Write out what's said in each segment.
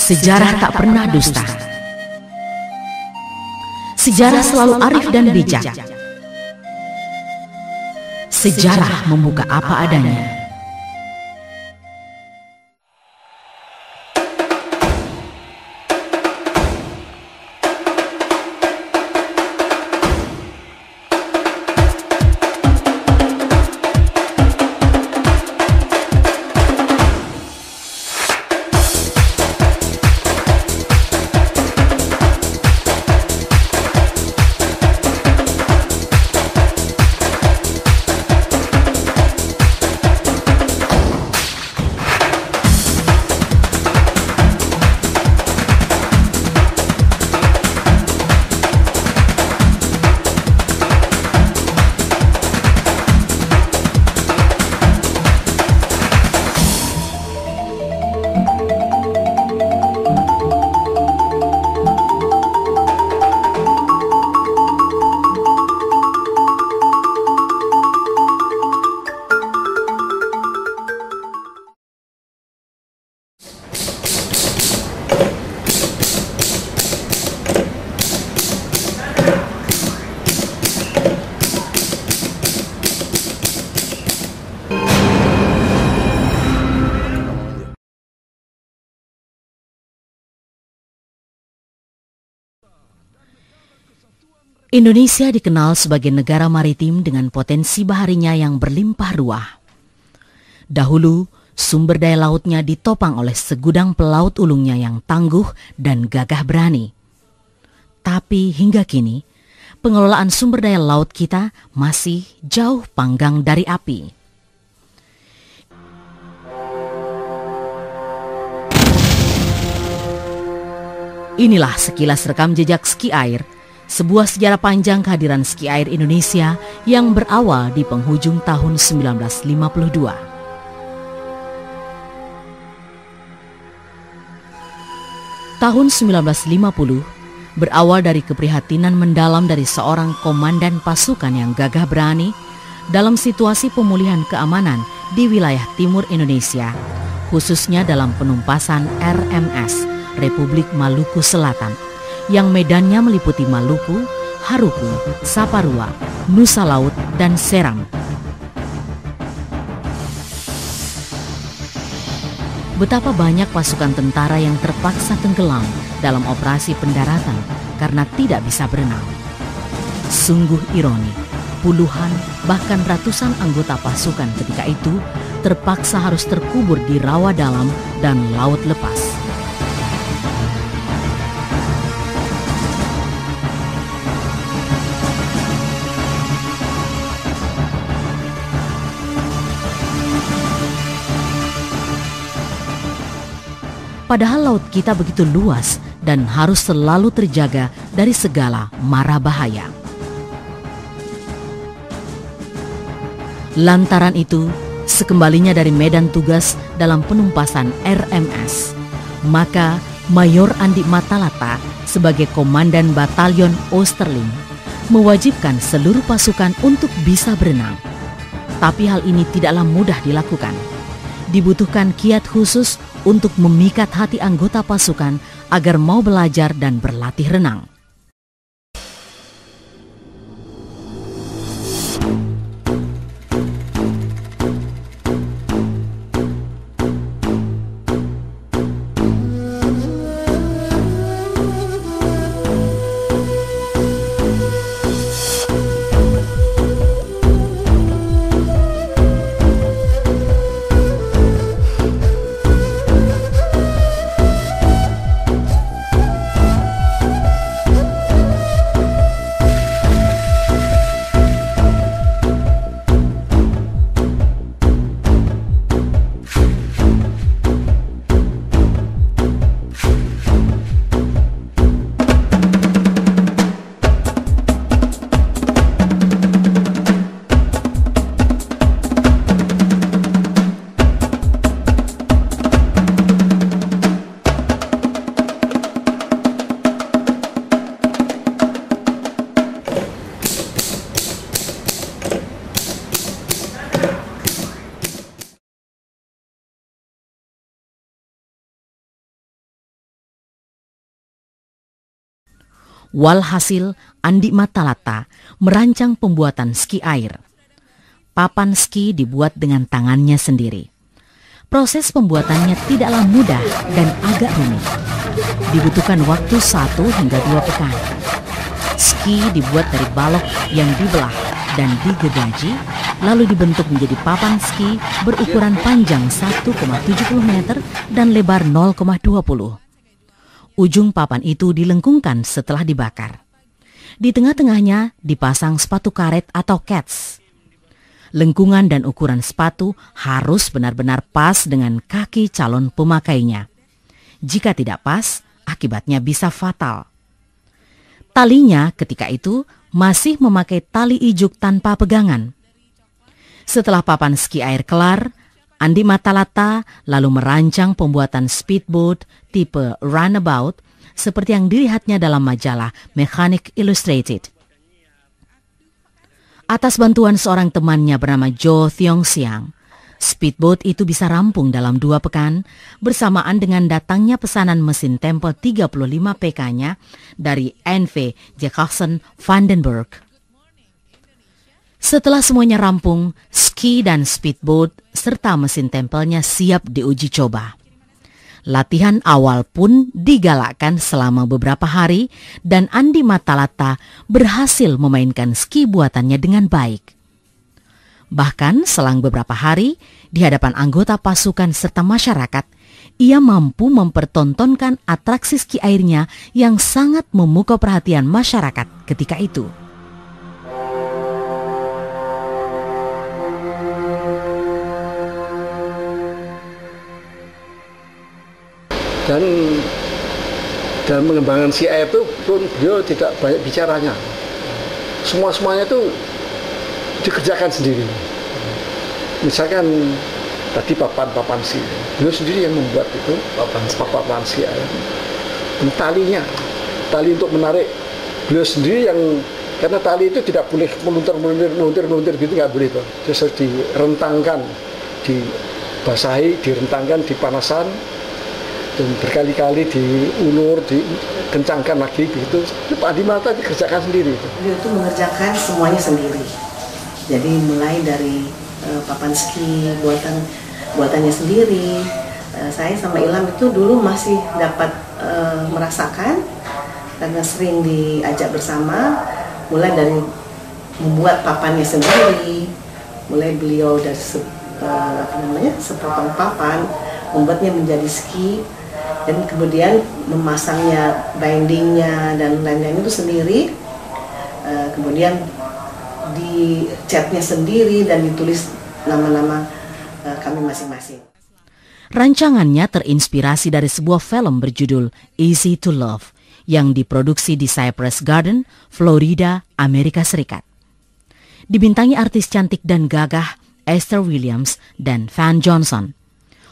Sejarah tak pernah dusta. Sejarah selalu arif dan bijak. Sejarah membuka apa adanya. Indonesia dikenal sebagai negara maritim dengan potensi baharinya yang berlimpah ruah. Dahulu, sumber daya lautnya ditopang oleh segudang pelaut ulungnya yang tangguh dan gagah berani. Tapi hingga kini, pengelolaan sumber daya laut kita masih jauh panggang dari api. Inilah sekilas rekam jejak Ski Air, sebuah sejarah panjang kehadiran Ski Air Indonesia yang berawal di penghujung tahun 1952. Tahun 1950 berawal dari keprihatinan mendalam dari seorang komandan pasukan yang gagah berani dalam situasi pemulihan keamanan di wilayah timur Indonesia, khususnya dalam penumpasan RMS Republik Maluku Selatan, yang medannya meliputi Maluku, Haruku, Saparua, Nusa Laut, dan Seram. Betapa banyak pasukan tentara yang terpaksa tenggelam dalam operasi pendaratan karena tidak bisa berenang. Sungguh ironi, puluhan bahkan ratusan anggota pasukan ketika itu terpaksa harus terkubur di rawa dalam dan laut lepas. Padahal laut kita begitu luas dan harus selalu terjaga dari segala mara bahaya. Lantaran itu, sekembalinya dari medan tugas dalam penumpasan RMS, maka Mayor Andi Matalata sebagai Komandan Batalion Oosterling mewajibkan seluruh pasukan untuk bisa berenang. Tapi hal ini tidaklah mudah dilakukan. Dibutuhkan kiat khusus untuk memikat hati anggota pasukan agar mau belajar dan berlatih renang. Walhasil, Andi Matalata merancang pembuatan ski air. Papan ski dibuat dengan tangannya sendiri. Proses pembuatannya tidaklah mudah dan agak rumit. Dibutuhkan waktu 1 hingga 2 pekan. Ski dibuat dari balok yang dibelah dan digergaji, lalu dibentuk menjadi papan ski berukuran panjang 1,70 meter dan lebar 0,20. Ujung papan itu dilengkungkan setelah dibakar. Di tengah-tengahnya dipasang sepatu karet atau cats. Lengkungan dan ukuran sepatu harus benar-benar pas dengan kaki calon pemakainya. Jika tidak pas, akibatnya bisa fatal. Talinya ketika itu masih memakai tali ijuk tanpa pegangan. Setelah papan ski air kelar, Andi Matalata lalu merancang pembuatan speedboat tipe runabout seperti yang dilihatnya dalam majalah Mechanic Illustrated. Atas bantuan seorang temannya bernama Jo Thiong Siang, speedboat itu bisa rampung dalam 2 pekan bersamaan dengan datangnya pesanan mesin tempo 35 PK-nya dari NV Jacobsen Vandenberg. Setelah semuanya rampung, ski dan speedboat serta mesin tempelnya siap diuji coba. Latihan awal pun digalakkan selama beberapa hari dan Andi Matalata berhasil memainkan ski buatannya dengan baik. Bahkan selang beberapa hari, di hadapan anggota pasukan serta masyarakat, ia mampu mempertontonkan atraksi ski airnya yang sangat memukau perhatian masyarakat ketika itu. Dan dalam mengembangkan ski air itu pun beliau tidak banyak bicaranya. Semuanya itu dikerjakan sendiri. Misalkan tadi papan ski, beliau sendiri yang membuat itu papan ski air. Dan tali untuk menarik, beliau sendiri yang, karena tali itu tidak boleh meluntir gitu, nggak boleh itu. Terus direntangkan, dibasahi, direntangkan, dipanasan, dan berkali-kali diulur, dikencangkan lagi begitu. Pak Andi Matalata dikerjakan sendiri itu. Beliau itu mengerjakan semuanya sendiri. Jadi mulai dari papan ski buatannya sendiri. Saya sama Ilham itu dulu masih dapat merasakan karena sering diajak bersama. Mulai dari membuat papannya sendiri. Mulai beliau dari sepotong papan membuatnya menjadi ski. Dan kemudian memasangnya, bindingnya dan lain-lain itu sendiri. Kemudian dicatnya sendiri dan ditulis nama-nama kami masing-masing. Rancangannya terinspirasi dari sebuah film berjudul Easy to Love yang diproduksi di Cypress Garden, Florida, Amerika Serikat. Dibintangi artis cantik dan gagah Esther Williams dan Van Johnson.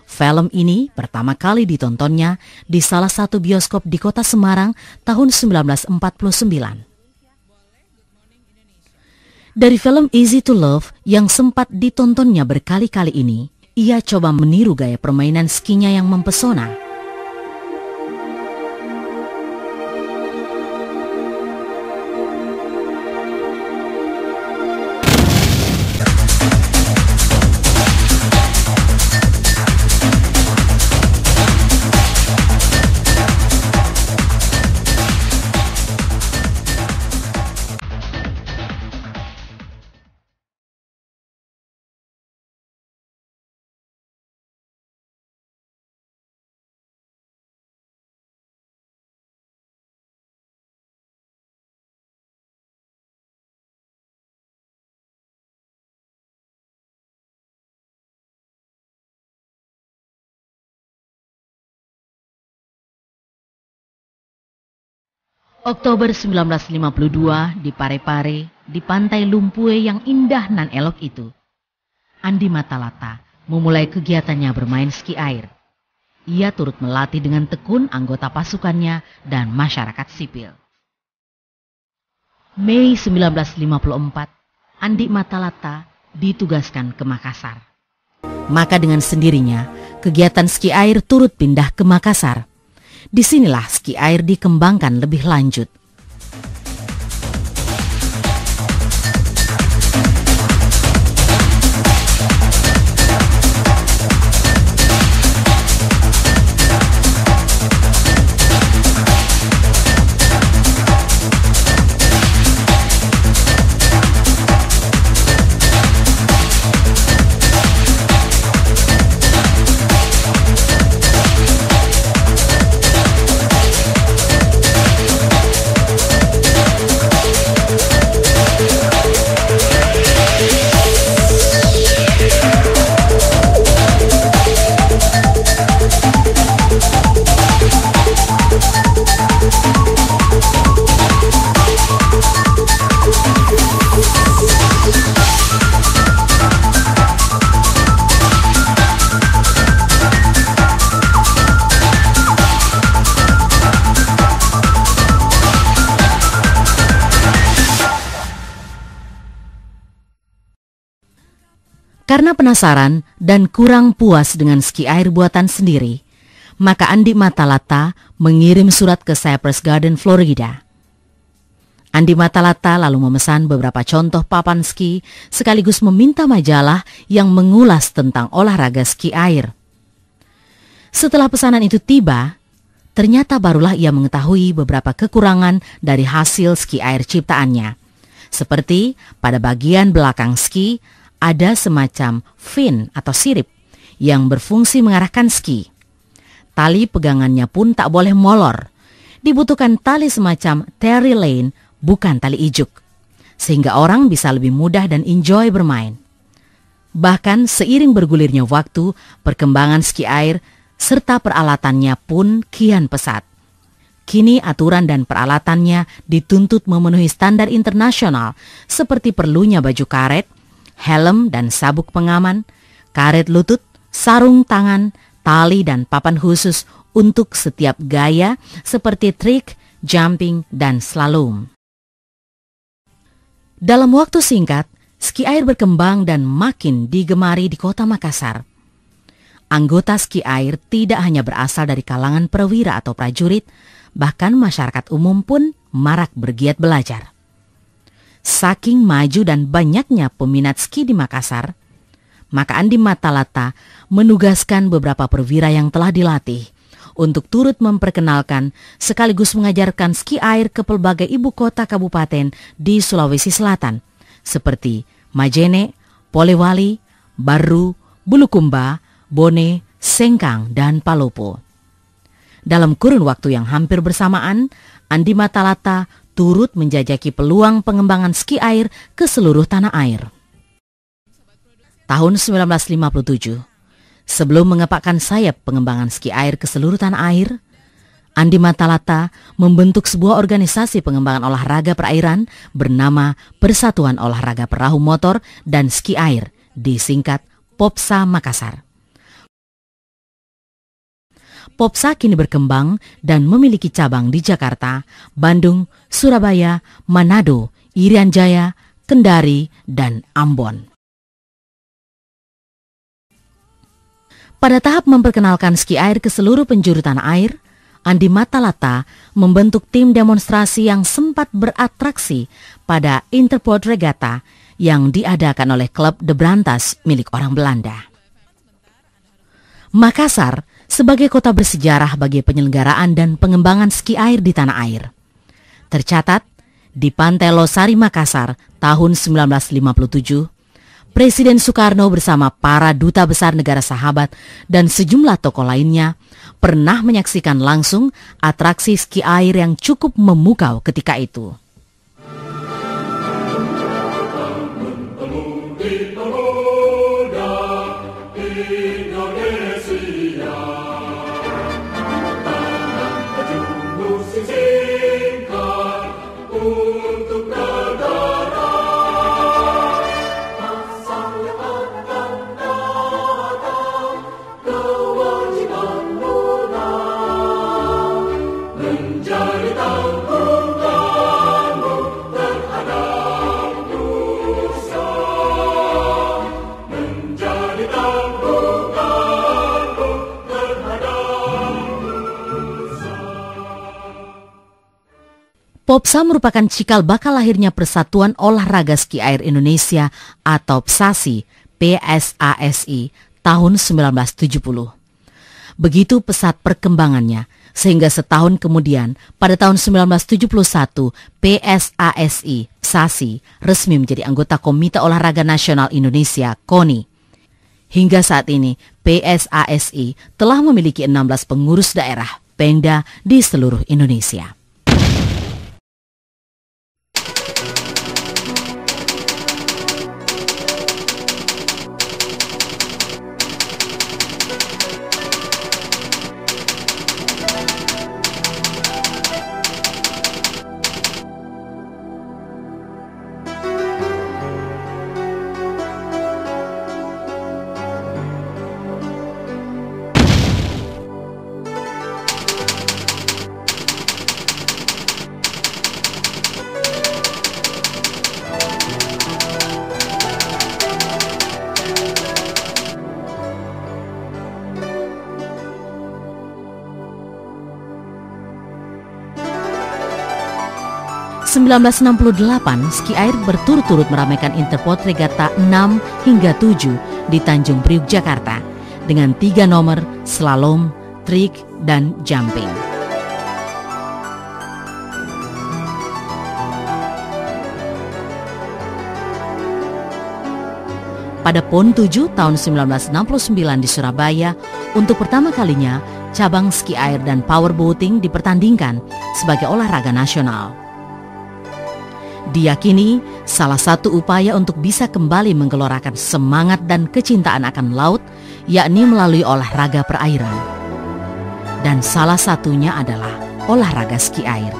Film ini pertama kali ditontonnya di salah satu bioskop di kota Semarang tahun 1949. Dari film Easy to Love yang sempat ditontonnya berkali-kali ini, ia coba meniru gaya permainan skinya yang mempesona. Oktober 1952 di Parepare, di pantai Lumpue yang indah nan elok itu, Andi Matalata memulai kegiatannya bermain ski air. Ia turut melatih dengan tekun anggota pasukannya dan masyarakat sipil. Mei 1954, Andi Matalata ditugaskan ke Makassar. Maka dengan sendirinya, kegiatan ski air turut pindah ke Makassar. Disinilah ski air dikembangkan lebih lanjut. Karena penasaran dan kurang puas dengan ski air buatan sendiri, maka Andi Matalata mengirim surat ke Cypress Garden, Florida. Andi Matalata lalu memesan beberapa contoh papan ski sekaligus meminta majalah yang mengulas tentang olahraga ski air. Setelah pesanan itu tiba, ternyata barulah ia mengetahui beberapa kekurangan dari hasil ski air ciptaannya. Seperti pada bagian belakang ski, ada semacam fin atau sirip yang berfungsi mengarahkan ski. Tali pegangannya pun tak boleh molor. Dibutuhkan tali semacam Terry Lane, bukan tali ijuk, sehingga orang bisa lebih mudah dan enjoy bermain. Bahkan seiring bergulirnya waktu, perkembangan ski air serta peralatannya pun kian pesat. Kini aturan dan peralatannya dituntut memenuhi standar internasional seperti perlunya baju karet, helm dan sabuk pengaman, karet lutut, sarung tangan, tali dan papan khusus untuk setiap gaya seperti trik, jumping, dan slalom. Dalam waktu singkat, ski air berkembang dan makin digemari di kota Makassar. Anggota ski air tidak hanya berasal dari kalangan perwira atau prajurit, bahkan masyarakat umum pun marak bergiat belajar. Saking maju dan banyaknya peminat ski di Makassar, maka Andi Matalata menugaskan beberapa perwira yang telah dilatih untuk turut memperkenalkan sekaligus mengajarkan ski air ke pelbagai ibu kota kabupaten di Sulawesi Selatan, seperti Majene, Polewali, Baru, Bulukumba, Bone, Sengkang, dan Palopo. Dalam kurun waktu yang hampir bersamaan, Andi Matalata turut menjajaki peluang pengembangan ski air ke seluruh tanah air. Tahun 1957, sebelum mengepakkan sayap pengembangan ski air ke seluruh tanah air, Andi Matalata membentuk sebuah organisasi pengembangan olahraga perairan bernama Persatuan Olahraga Perahu Motor dan Ski Air, disingkat POPSA Makassar. POPSA kini berkembang dan memiliki cabang di Jakarta, Bandung, Surabaya, Manado, Irian Jaya, Kendari, dan Ambon. Pada tahap memperkenalkan ski air ke seluruh penjuru tanah air, Andi Matalata membentuk tim demonstrasi yang sempat beratraksi pada Interport Regatta yang diadakan oleh klub De Brantas milik orang Belanda. Makassar sebagai kota bersejarah bagi penyelenggaraan dan pengembangan ski air di tanah air. Tercatat, di Pantai Losari Makassar tahun 1957, Presiden Soekarno bersama para duta besar negara sahabat dan sejumlah tokoh lainnya pernah menyaksikan langsung atraksi ski air yang cukup memukau ketika itu. POPSA merupakan cikal bakal lahirnya Persatuan Olahraga Ski Air Indonesia atau PSASI, PSASI, tahun 1970. Begitu pesat perkembangannya, sehingga setahun kemudian, pada tahun 1971, PSASI, PSASI, resmi menjadi anggota Komite Olahraga Nasional Indonesia, KONI. Hingga saat ini, PSASI telah memiliki 16 pengurus daerah, Pemda, di seluruh Indonesia. 1968, ski air berturut-turut meramaikan Interport Regatta 6 hingga 7 di Tanjung Priuk, Jakarta dengan 3 nomor slalom, trik, dan jumping. Pada PON 7 tahun 1969 di Surabaya, untuk pertama kalinya cabang ski air dan powerboating dipertandingkan sebagai olahraga nasional. Diyakini salah satu upaya untuk bisa kembali menggelorakan semangat dan kecintaan akan laut yakni melalui olahraga perairan. Dan salah satunya adalah olahraga ski air.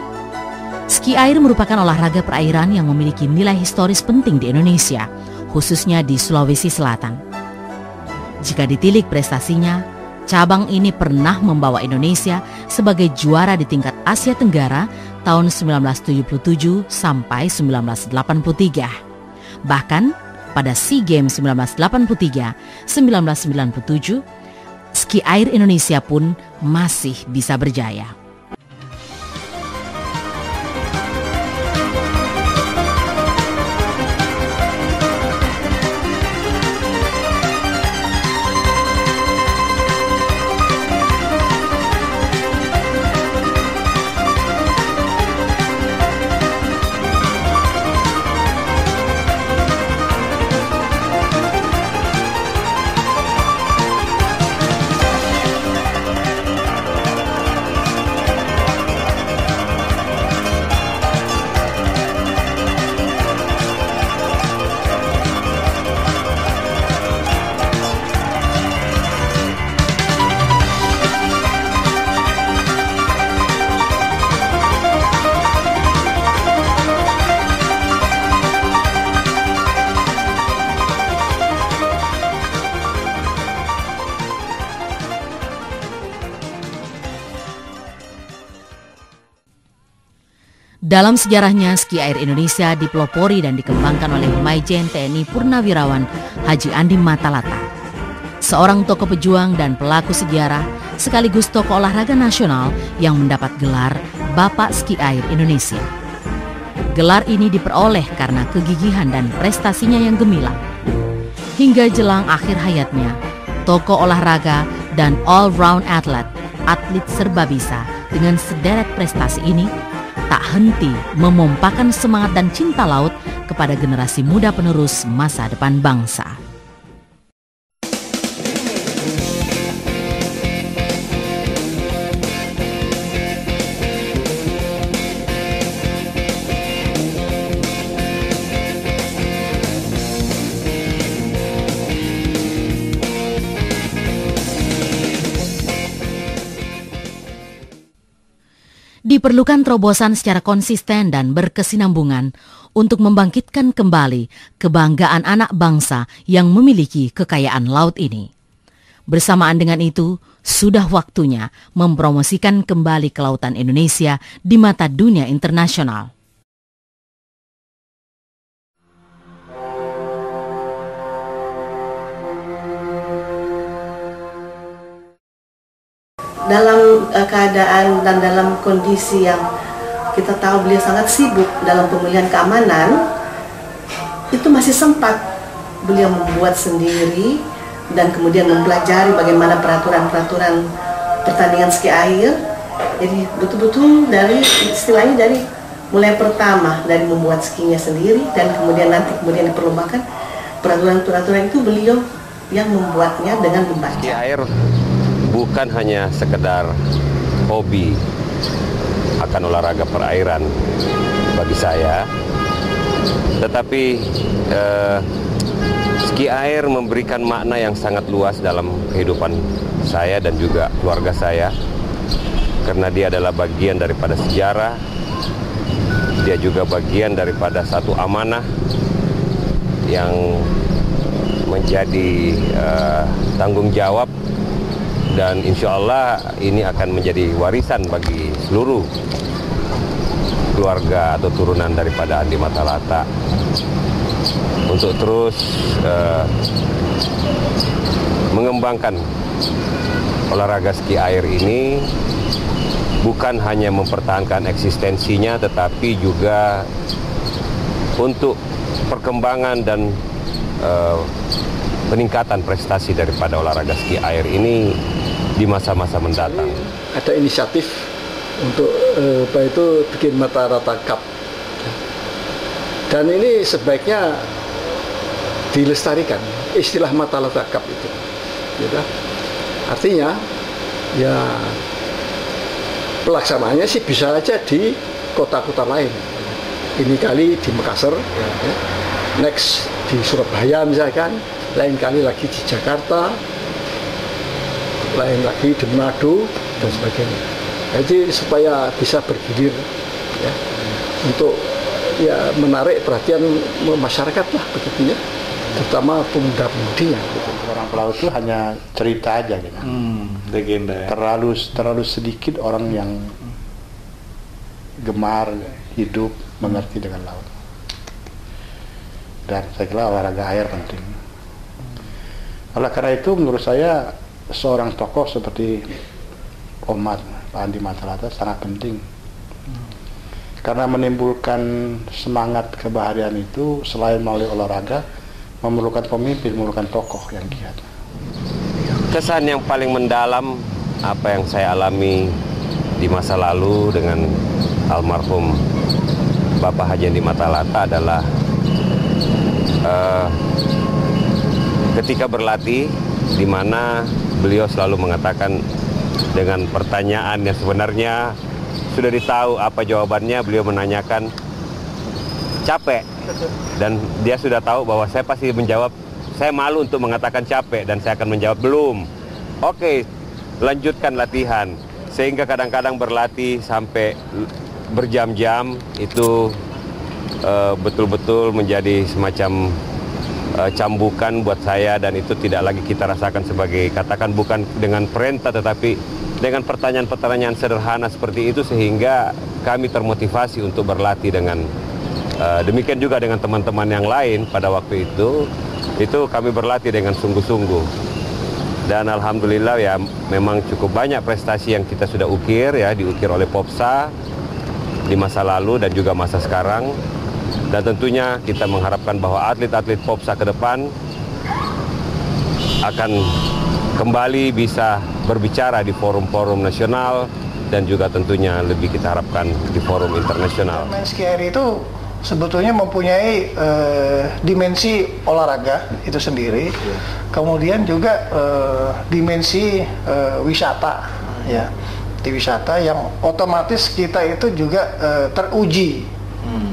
Ski air merupakan olahraga perairan yang memiliki nilai historis penting di Indonesia, khususnya di Sulawesi Selatan. Jika ditilik prestasinya, cabang ini pernah membawa Indonesia sebagai juara di tingkat Asia Tenggara tahun 1977 sampai 1983. Bahkan pada SEA Games 1983, 1997, ski air Indonesia pun masih bisa berjaya. Dalam sejarahnya, ski air Indonesia dipelopori dan dikembangkan oleh Maijen TNI Purnawirawan Haji Andi Matalata, seorang tokoh pejuang dan pelaku sejarah sekaligus tokoh olahraga nasional yang mendapat gelar Bapak Ski Air Indonesia. Gelar ini diperoleh karena kegigihan dan prestasinya yang gemilang. Hingga jelang akhir hayatnya, tokoh olahraga dan all-round atlet serba bisa dengan sederet prestasi ini tak henti memompakan semangat dan cinta laut kepada generasi muda penerus masa depan bangsa. Diperlukan terobosan secara konsisten dan berkesinambungan untuk membangkitkan kembali kebanggaan anak bangsa yang memiliki kekayaan laut ini. Bersamaan dengan itu, sudah waktunya mempromosikan kembali kelautan Indonesia di mata dunia internasional. Dalam keadaan dan dalam kondisi yang kita tahu beliau sangat sibuk dalam pemulihan keamanan, itu masih sempat beliau membuat sendiri dan kemudian mempelajari bagaimana peraturan-peraturan pertandingan ski air. Jadi betul-betul dari istilahnya dari mulai pertama dari membuat skinya sendiri dan kemudian diperlombakan, peraturan-peraturan itu beliau yang membuatnya dengan membaca. Ski air bukan hanya sekedar hobi akan olahraga perairan bagi saya, tetapi ski air memberikan makna yang sangat luas dalam kehidupan saya dan juga keluarga saya, karena dia adalah bagian daripada sejarah, dia juga bagian daripada satu amanah yang menjadi tanggung jawab. Dan insya Allah ini akan menjadi warisan bagi seluruh keluarga atau turunan daripada Andi Matalata untuk terus mengembangkan olahraga ski air ini bukan hanya mempertahankan eksistensinya, tetapi juga untuk perkembangan dan peningkatan prestasi daripada olahraga ski air ini di masa-masa mendatang. Ada inisiatif untuk bikin Matalata Cup, dan ini sebaiknya dilestarikan istilah Matalata Cup itu, gitu. Artinya ya pelaksanaannya sih bisa aja di kota-kota lain. Ini kali di Makassar, ya. Next di Surabaya misalkan, lain kali lagi di Jakarta, lain lagi di Manado dan sebagainya. Jadi supaya bisa bergilir, ya, untuk ya menarik perhatian masyarakat lah begitunya, terutama pemuda-pemudinya. Gitu. Orang pelaut itu hanya cerita aja gitu. Legenda. Ya? Terlalu sedikit orang yang gemar hidup mengerti dengan laut. Dan saya kira olahraga air penting. Oleh karena itu menurut saya seorang tokoh seperti Pak Andi Matalata sangat penting. Karena menimbulkan semangat kebahagiaan itu selain melalui olahraga, memerlukan pemimpin, memerlukan tokoh yang giat. Kesan yang paling mendalam apa yang saya alami di masa lalu dengan almarhum Bapak Haji Andi Matalata adalah ketika berlatih, di mana beliau selalu mengatakan dengan pertanyaan yang sebenarnya sudah ditahu apa jawabannya, beliau menanyakan capek, dan dia sudah tahu bahwa saya pasti menjawab, saya malu untuk mengatakan capek, dan saya akan menjawab belum. Oke, lanjutkan latihan. Sehingga kadang-kadang berlatih sampai berjam-jam itu betul-betul menjadi semacam cambukan buat saya, dan itu tidak lagi kita rasakan sebagai, katakan bukan dengan perintah, tetapi dengan pertanyaan-pertanyaan sederhana seperti itu, sehingga kami termotivasi untuk berlatih dengan demikian juga dengan teman-teman yang lain pada waktu itu kami berlatih dengan sungguh-sungguh. Dan alhamdulillah ya, memang cukup banyak prestasi yang kita sudah diukir oleh Popsa di masa lalu dan juga masa sekarang. Dan tentunya kita mengharapkan bahwa atlet-atlet Popsa ke depan akan kembali bisa berbicara di forum-forum nasional, dan juga tentunya lebih kita harapkan di forum internasional. Main ski air itu sebetulnya mempunyai dimensi olahraga itu sendiri, kemudian juga dimensi wisata, ya, di wisata yang otomatis kita itu juga teruji,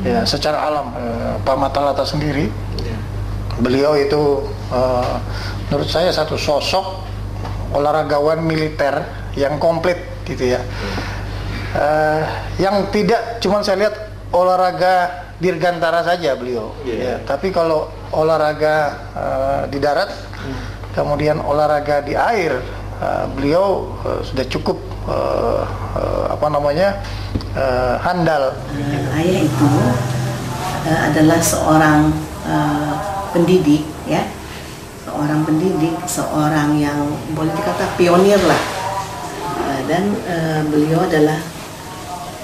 ya, secara alam. Pak Matalata sendiri, beliau itu menurut saya satu sosok olahragawan militer yang komplit, gitu ya, yang tidak cuma saya lihat olahraga dirgantara saja beliau, ya. Tapi kalau olahraga di darat, kemudian olahraga di air, beliau sudah cukup handal. Ayah itu adalah seorang pendidik, ya, seorang yang boleh dikata pionir lah, dan beliau adalah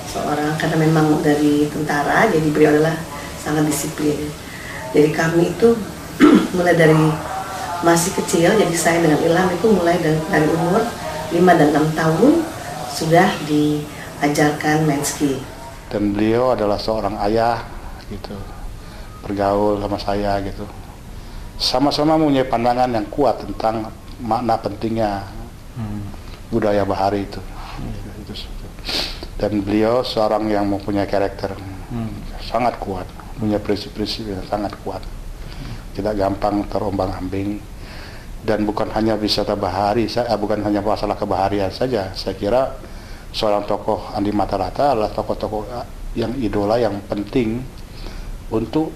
seorang, karena memang dari tentara, jadi beliau adalah sangat disiplin. Jadi kami itu mulai dari masih kecil, jadi saya dengan Ilham itu mulai dari umur 5 dan 6 tahun sudah diajarkan main ski. Dan beliau adalah seorang ayah gitu, bergaul sama saya gitu. Sama-sama mempunyai pandangan yang kuat tentang makna pentingnya budaya bahari itu. Dan beliau seorang yang mempunyai karakter sangat kuat, punya prinsip-prinsip yang sangat kuat, tidak gampang terombang-ambing. Dan bukan hanya wisata bahari, bukan hanya masalah kebaharian saja. Saya kira seorang tokoh Andi Matalata adalah tokoh-tokoh yang idola, yang penting untuk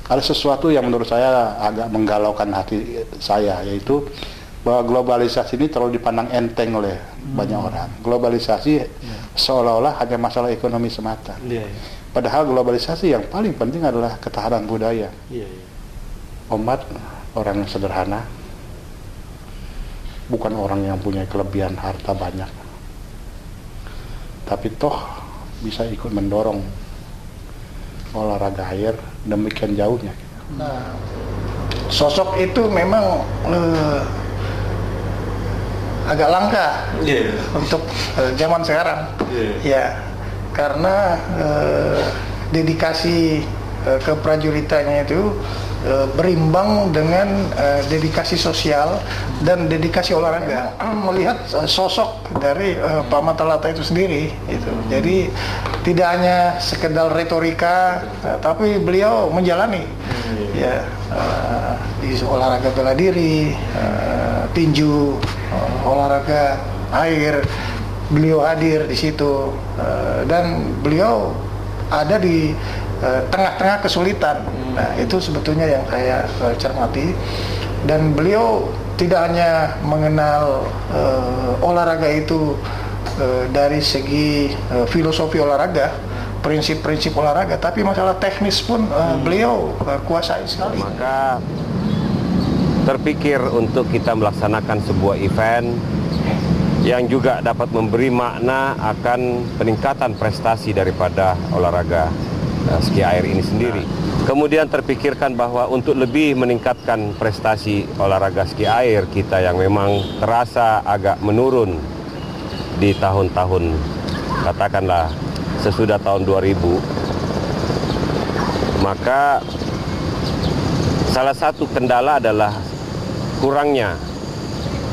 ada sesuatu yang menurut saya agak menggalaukan hati saya, yaitu bahwa globalisasi ini terlalu dipandang enteng oleh banyak orang. Globalisasi seolah-olah hanya masalah ekonomi semata. Padahal globalisasi yang paling penting adalah ketahanan budaya. Omat orang yang sederhana, bukan orang yang punya kelebihan harta banyak. tapi toh bisa ikut mendorong olahraga air demikian jauhnya. Nah, sosok itu memang agak langka untuk zaman sekarang, ya, karena dedikasi keprajuritannya itu berimbang dengan dedikasi sosial dan dedikasi olahraga. Melihat sosok dari Pak Matalata itu sendiri, itu. Jadi tidak hanya sekedar retorika, tapi beliau menjalani, ya, di olahraga bela diri, tinju, olahraga air, beliau hadir di situ, dan beliau ada di tengah-tengah kesulitan. Nah, itu sebetulnya yang saya cermati, dan beliau tidak hanya mengenal olahraga itu dari segi filosofi olahraga, prinsip-prinsip olahraga, tapi masalah teknis pun beliau kuasai sekali. Maka terpikir untuk kita melaksanakan sebuah event yang juga dapat memberi makna akan peningkatan prestasi daripada olahraga ski air ini sendiri. Kemudian terpikirkan bahwa untuk lebih meningkatkan prestasi olahraga ski air kita yang memang terasa agak menurun di tahun-tahun, katakanlah sesudah tahun 2000, maka salah satu kendala adalah kurangnya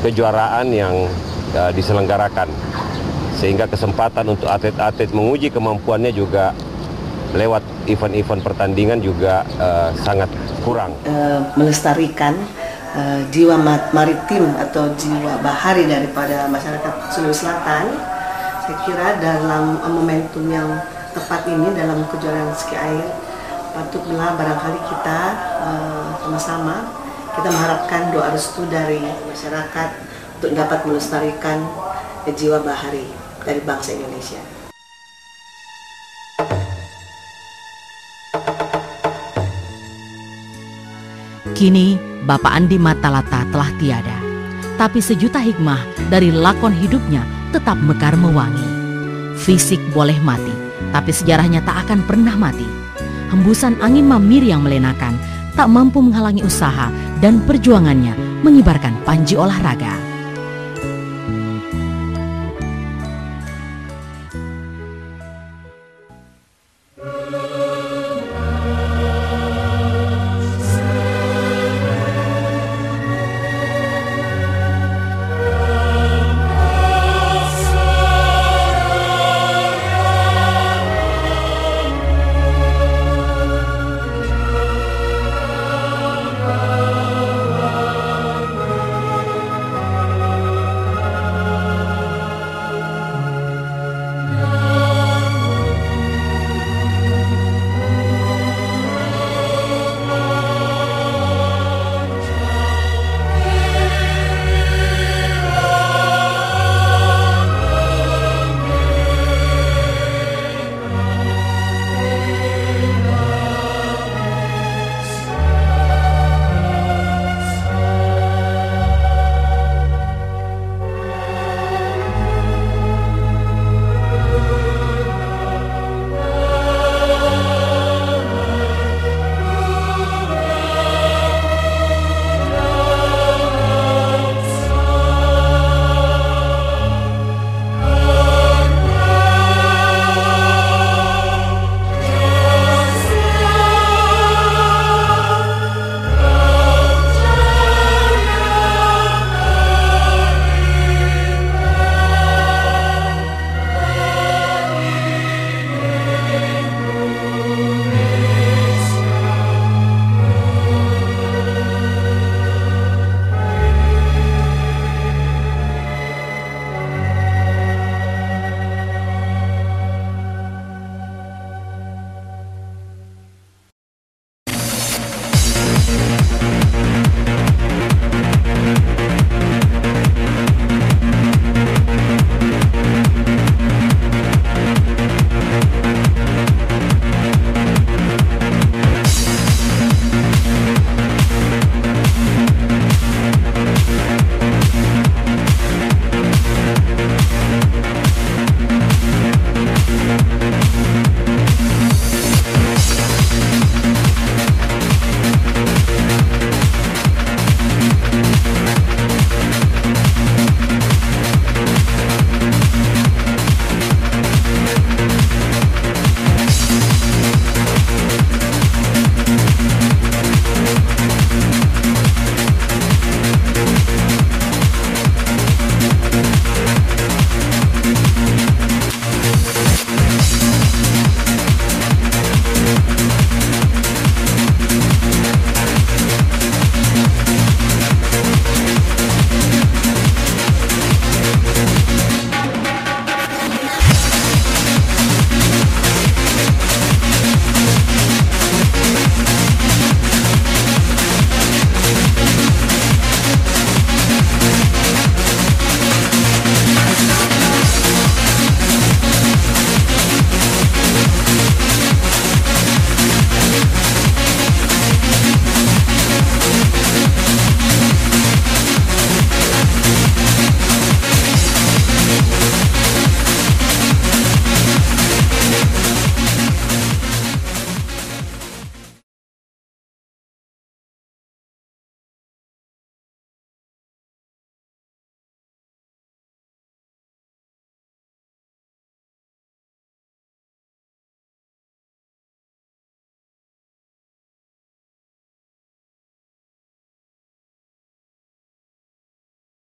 kejuaraan yang diselenggarakan, sehingga kesempatan untuk atlet-atlet menguji kemampuannya juga lewat event-event pertandingan juga sangat kurang. Melestarikan jiwa maritim atau jiwa bahari daripada masyarakat Sulawesi Selatan, saya kira dalam momentum yang tepat ini, dalam kejuaraan ski air, patutlah barangkali kita sama-sama kita mengharapkan doa restu dari masyarakat untuk dapat melestarikan jiwa bahari dari bangsa Indonesia. Kini Bapak Andi Matalata telah tiada, tapi sejuta hikmah dari lakon hidupnya tetap mekar mewangi. Fisik boleh mati, tapi sejarahnya tak akan pernah mati. Hembusan angin mamir yang melenakan tak mampu menghalangi usaha dan perjuangannya mengibarkan panji olahraga.